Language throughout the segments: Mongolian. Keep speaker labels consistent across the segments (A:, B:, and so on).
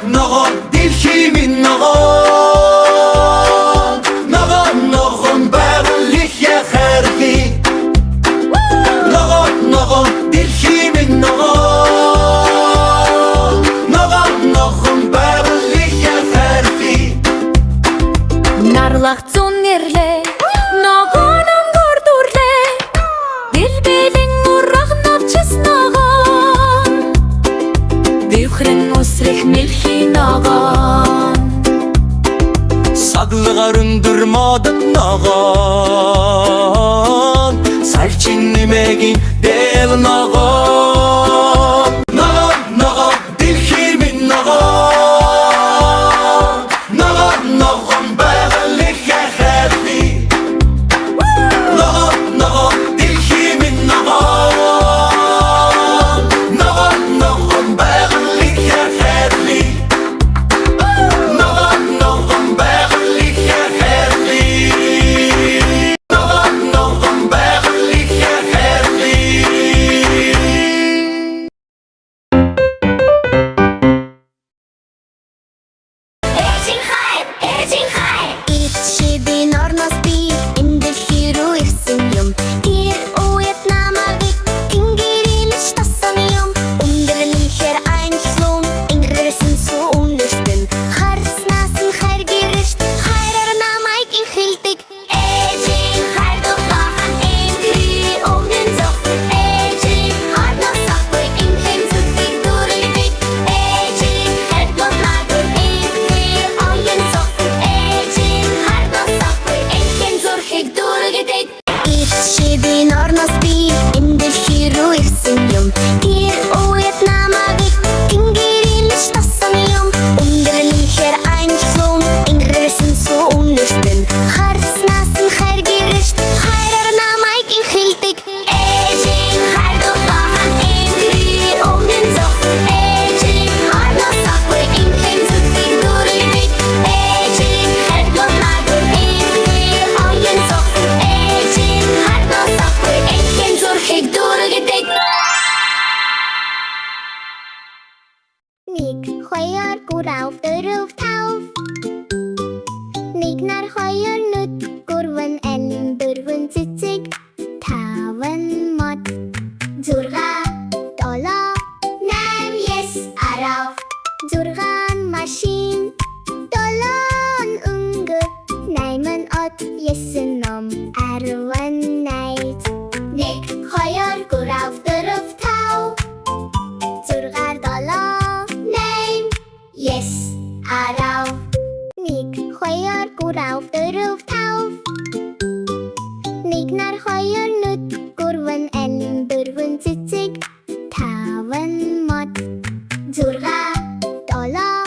A: Ногоон дэлхиймийн ногоон байгаль яхархи ногоон дэлхиймийн ногоон байгаль яхархи
B: Нарлах зүүн нэрлээ ногоон өнгөр дүрлээ Дэлбэлэн урах навчис ногоон Бивхрэн усрэх мэлхий ногоон
A: Саглыгаар өндөр модон ногоон Салчин нэмэгийн дэв ногоон Ногоон дэлхиймийн ногоон байгаль яхархи Ногоон дэлхиймийн ногоон байгаль яхархи Ногоон байгаль яхархи Ногоон байгаль яхархи
C: Ичидийн орноос би энэ дэлхий рүү ирсэн юм. Тэр үед намайг тэнгэрээс тасан юм. Өндөрлөхээр анчлум ингэрсэн сүү өмнөстөн харснаас нь хайр гэрэж хайраар намайг инхэлдэг. Ээжийн хайр дулаахан энэ өмнө зов. Ээжийн орноос авгүй инхэн зүтгийг дүрэгдэг. Ээжийн хайр дулаахан энэ оюун зов. Ээжийн хайр дулаахан инхэн зүрхийг дүрэгдэг. Ичидийн орноос би энэ дэлхий рүү ирсэн юм. Тэр үед намайг тэнгэрээс тасан юм. Өндөрлөхээр анчлум ингэрсэн сүү өмнөстөн харснаас нь хайр гэрэж хайраар намайг инхэлдэг. Ээжийн хайр дулаахан энэ өмнө зов. Ээжийн орноос авгүй инхэн зүтгийг дүрэгдэг. Ээжийн хайр дулаахан энэ оюун зов. Ээжийн хайр дулаахан инхэн зүрхийг дүрэгдэг. Нэг хоёр гурав дөрөв тав Нэг нар хоёр нүд гурван ань дөрвөн цэцэг таван мод зурга долоо найм yes арав зургаан машин долоон өнгө найман от есэн ном арван найз Нэг хоёр гурав дөрөв тав зургаар долоо найм yes арав Нэг хоёр гурав дөрөв тав Нэг нар хоёр нүд гурван ань дөрвөн цэцэг таван мод зурга долоо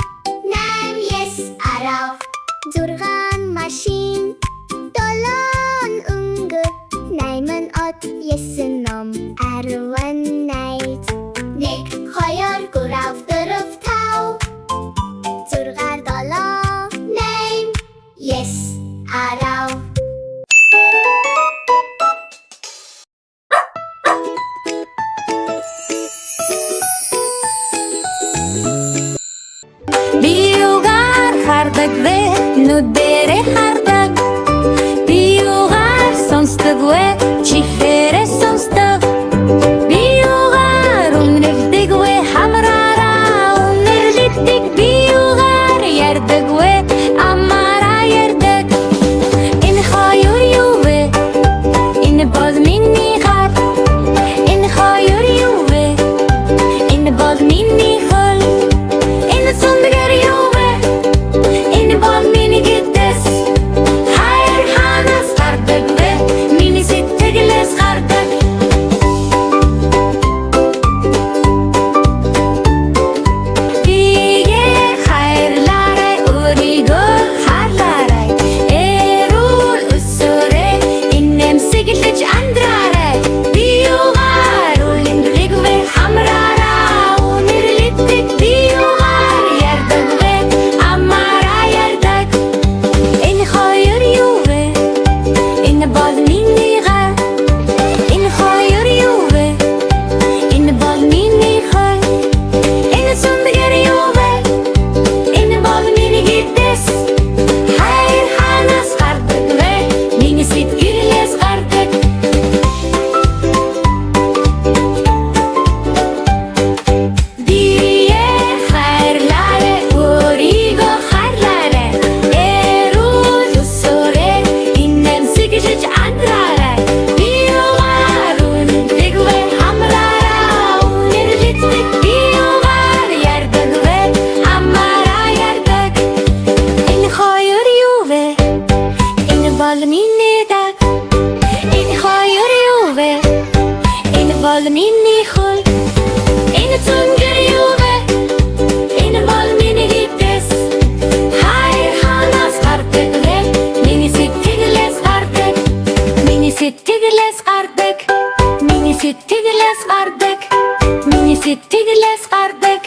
B: Миний сэтгэлээс гардаг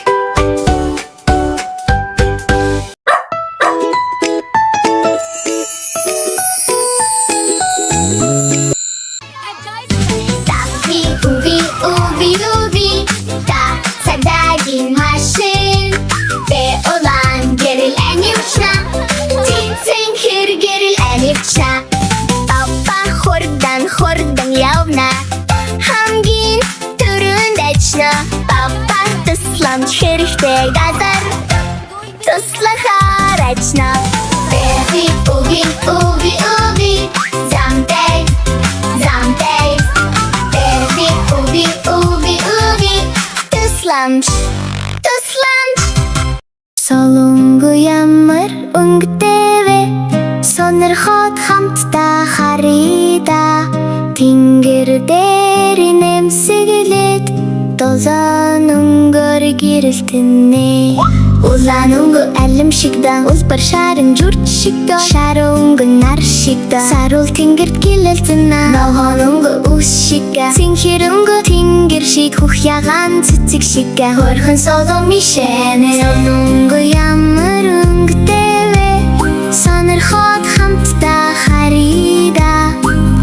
C: Тави, уви, уви, уви Та садагийн машин Бэ улаан гэрэл анивчна Тинцэн хэр гэрэл анивчна Папа хурдан явна Хамгийн түрүүнд ажна Папа тусламж хэрэгтэй газар Туслахаар ажна Бэби, уви, уви, уви Замтай Бэби, уви, уви, уви Тусламж Солонгу ямар өнгөтэйвэ Сонирхоод хамтдаа харъя Тэнгэр дээр нэмсэглээд Долоон өнгөөр гэрэлтэнэ Улаан өнгө алим шигдэн Улбар шарын журч шигдэн Шар өнгө нар шигдэн Саруул тэнгэрт гилэлцэнэ Ногоон өнгө үс шигдэн Синхэр өнгө тэнгэр шиг Хөх ягаан цэцэг шигдэн Хөрхөн солон мишэнэ Сон өнгө ямар өнгөтэйвэ Сонирхоод хамтдаа харъя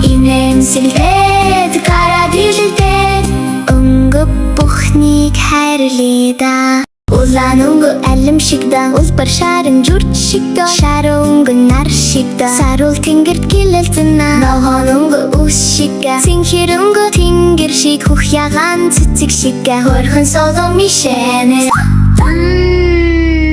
C: Инэмсэлдээд гараад илдээд Өнгө бүхнийг хайрлая Улаан өнгө алим шигдэн Улбар шарын журч шигдэн Шар өнгө нар шигдэн Саруул тэнгэрт гилэлцэнэ Ногоон өнгө үс шигдэн Синхэр өнгө тэнгэр шиг Хөх ягаан цэцэг шигдэн Хөрхөн солон мишэнэ Сон өнгө ямар өнгөтэйвэ Сонирхоод хамтдаа харъя Инэмсэлдээд гараад илдээд Өнгө бүхнийг хайрлая Улаан өнгө алим шигдэн Улбар шарын журч шигдэн Шар өнгө нар шигдэн Саруул тэнгэрт гилэлцэнэ Ногоон өнгө үс шигдэн Синхэр өнгө тэнгэр шиг Хөх ягаан цэцэг шигдэн Хөрхөн солон мишэнэ